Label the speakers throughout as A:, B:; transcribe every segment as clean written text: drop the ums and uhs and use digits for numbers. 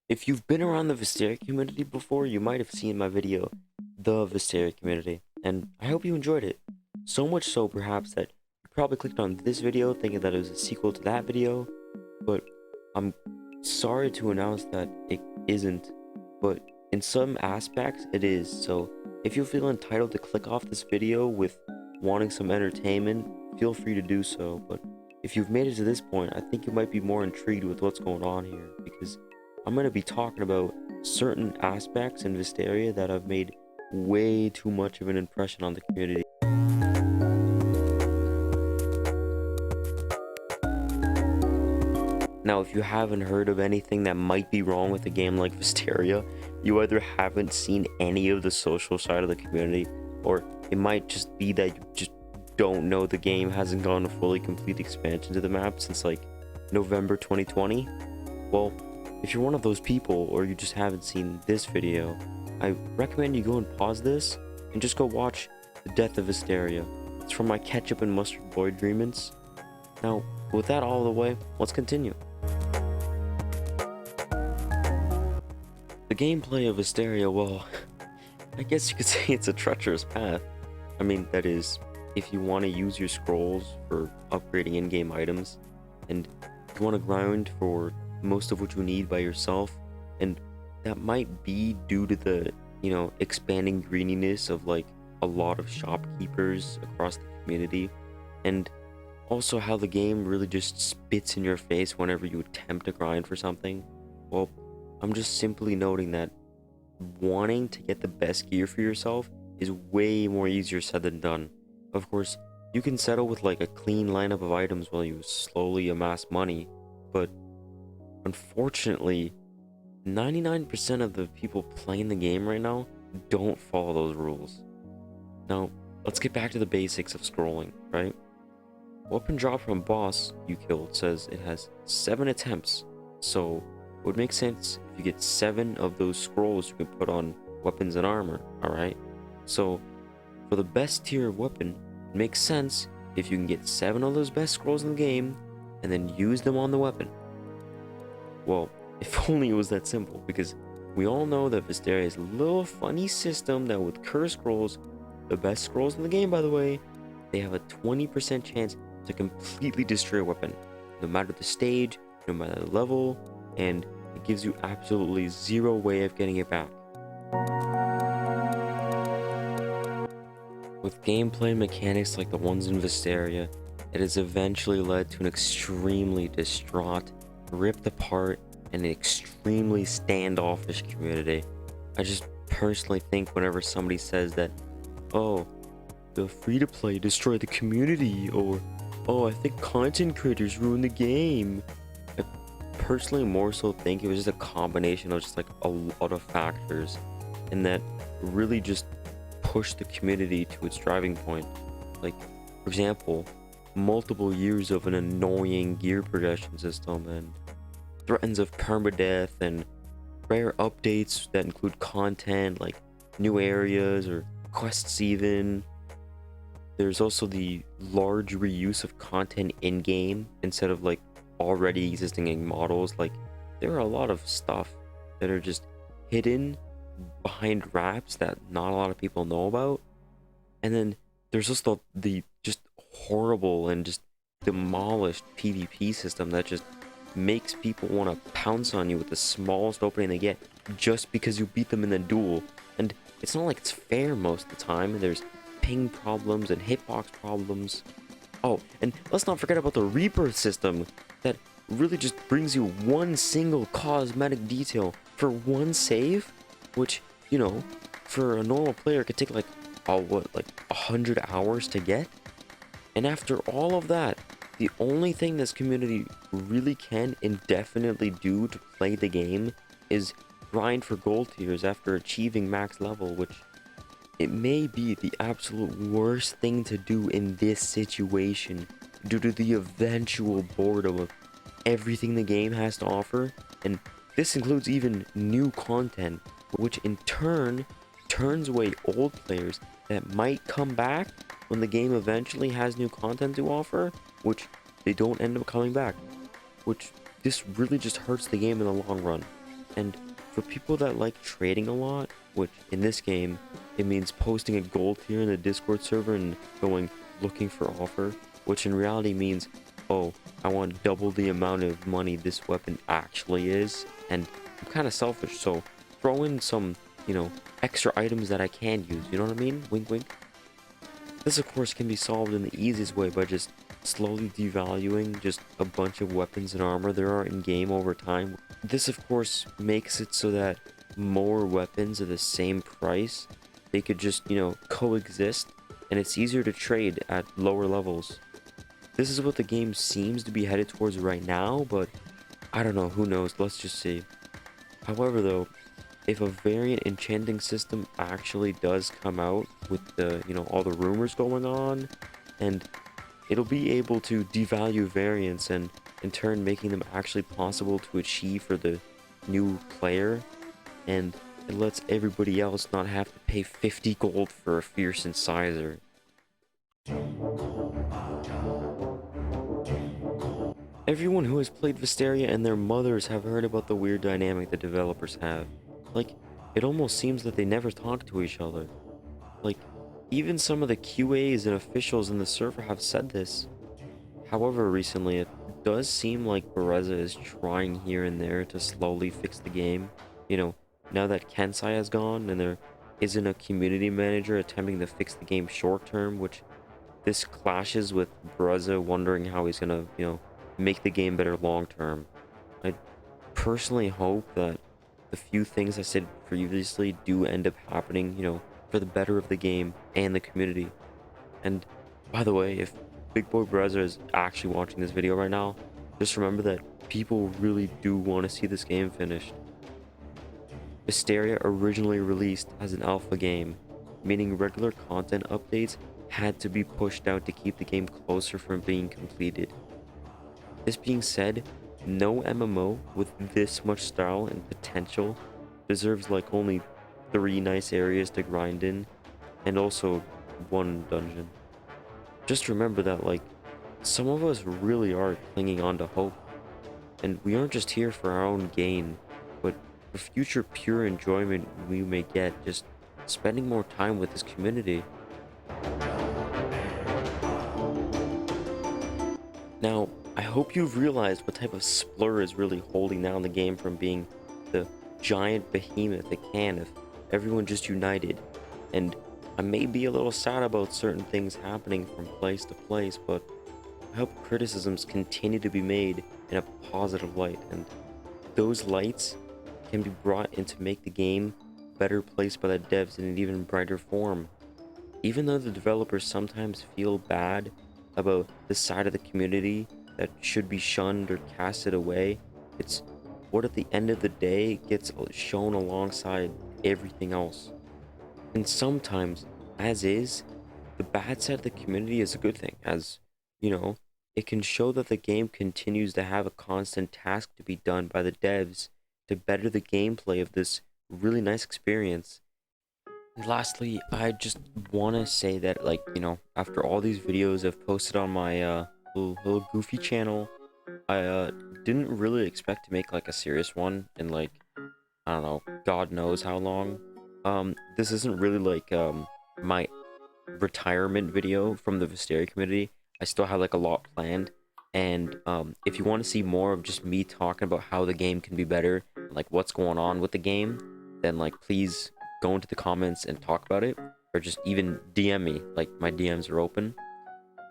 A: If you've been around the Vesteria community before, you might have seen my video, The Vesteria Community, and I hope you enjoyed it. So much so, perhaps, that you probably clicked on this video thinking that it was a sequel to that video, but I'm sorry to announce that it isn't, but in some aspects, it is. So if you feel entitled to click off this video with wanting some entertainment, feel free to do so, but if you've made it to this point, I think you might be more intrigued with what's going on here, because I'm going to be talking about certain aspects in Vesteria that have made way too much of an impression on the community. Now, if you haven't heard of anything that might be wrong with a game like Vesteria, you either haven't seen any of the social side of the community, or it might just be that you just don't know the game hasn't gone a fully complete expansion to the map since like November 2020. Well, if you're one of those people, or you just haven't seen this video, I recommend you go and pause this and just go watch The Death of Vesteria. It's from my ketchup and mustard boy Dreamins. Now, with that all the way, let's continue. The gameplay of Vesteria, well, I guess you could say it's a treacherous path. I mean, that is, if you want to use your scrolls for upgrading in-game items, and you want to grind for most of what you need by yourself, and that might be due to the, expanding greeniness of like a lot of shopkeepers across the community, and also how the game really just spits in your face whenever you attempt to grind for something. Well, I'm just simply noting that wanting to get the best gear for yourself is way more easier said than done. Of course, you can settle with like a clean lineup of items while you slowly amass money, but unfortunately, 99% of the people playing the game right now don't follow those rules. Now, let's get back to the basics of scrolling, right? Weapon drop from boss you killed says it has 7 attempts, so it would make sense if you get 7 of those scrolls you can put on weapons and armor, alright? So, for the best tier of weapon, it makes sense if you can get 7 of those best scrolls in the game, and then use them on the weapon. Well, if only it was that simple, because we all know that Vesteria is a little funny system that with curse scrolls, the best scrolls in the game by the way, they have a 20% chance to completely destroy a weapon, no matter the stage, no matter the level, and it gives you absolutely zero way of getting it back. With gameplay mechanics like the ones in Vesteria, it has eventually led to an extremely distraught, ripped apart, and an extremely standoffish community. I just personally think whenever somebody says that, oh, the free-to-play destroyed the community, or oh, I think content creators ruined the game, I personally more so think it was just a combination of just like a lot of factors, and that really just pushed the community to its driving point. Like, for example, multiple years of an annoying gear progression system, and threats of permadeath, and rare updates that include content like new areas or quests even. There's also the large reuse of content in-game instead of like already existing models. Like, there are a lot of stuff that are just hidden behind wraps that not a lot of people know about. And then there's just the just horrible and just demolished PvP system that just makes people want to pounce on you with the smallest opening they get just because you beat them in the duel. And it's not like it's fair most of the time. There's ping problems and hitbox problems. Oh, and let's not forget about the rebirth system that really just brings you one single cosmetic detail for one save, which, for a normal player could take like 100 hours to get. And after all of that, the only thing this community really can indefinitely do to play the game is grind for gold tiers after achieving max level, which it may be the absolute worst thing to do in this situation due to the eventual boredom of everything the game has to offer. And this includes even new content, which in turn turns away old players that might come back when the game eventually has new content to offer, which they don't end up coming back, which this really just hurts the game in the long run. And for people that like trading a lot, which in this game, it means posting a gold tier in the Discord server and going looking for offer, which in reality means, oh, I want double the amount of money this weapon actually is, and I'm kind of selfish, so throw in some, extra items that I can use, you know what I mean? Wink, wink. This, of course, can be solved in the easiest way by just slowly devaluing just a bunch of weapons and armor there are in-game over time. This, of course, makes it so that more weapons at the same price, they could just, coexist, and it's easier to trade at lower levels. This is what the game seems to be headed towards right now, but I don't know, who knows, let's just see. However, though, if a variant enchanting system actually does come out with the, all the rumors going on, and it'll be able to devalue variants and in turn making them actually possible to achieve for the new player, and it lets everybody else not have to pay 50 gold for a fierce incisor. Everyone who has played Vesteria and their mothers have heard about the weird dynamic the developers have. Like, it almost seems that they never talk to each other. Like, even some of the QAs and officials in the server have said this. However, recently it does seem like Bereza is trying here and there to slowly fix the game. Now that Kensai has gone and there isn't a community manager attempting to fix the game short term, which this clashes with Bereza wondering how he's gonna, make the game better long term. I personally hope that the few things I said previously do end up happening, for the better of the game and the community. And by the way, if Big Boy Bereza is actually watching this video right now, just remember that people really do want to see this game finished. Vesteria originally released as an alpha game, meaning regular content updates had to be pushed out to keep the game closer from being completed. This being said, no MMO with this much style and potential deserves like only 3 nice areas to grind in, and also 1 dungeon. Just remember that, like, some of us really are clinging on to hope, and we aren't just here for our own gain, but for future pure enjoyment we may get just spending more time with this community. Now, I hope you've realized what type of splur is really holding down the game from being the giant behemoth it can if everyone just united. And I may be a little sad about certain things happening from place to place, but I hope criticisms continue to be made in a positive light, and those lights can be brought in to make the game a better place by the devs in an even brighter form. Even though the developers sometimes feel bad about the side of the community that should be shunned or casted away, it's what at the end of the day gets shown alongside everything else. And sometimes, as is, the bad side of the community is a good thing, as, it can show that the game continues to have a constant task to be done by the devs to better the gameplay of this really nice experience. And lastly, I just want to say that, like, after all these videos I've posted on my little goofy channel, I didn't really expect to make like a serious one in like, I don't know, God knows how long. This isn't really like my retirement video from the Vesteria community. I still have like a lot planned, and if you want to see more of just me talking about how the game can be better, like what's going on with the game, then like please go into the comments and talk about it, or just even DM me. Like, my DMs are open.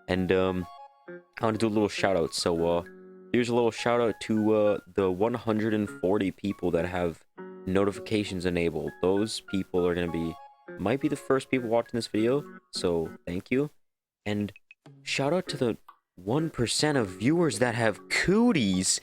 A: And I want to do a little shout out. So here's a little shout out to the 140 people that have notifications enabled. Those people are gonna might be the first people watching this video, so thank you. And shout out to the 1% of viewers that have cooties.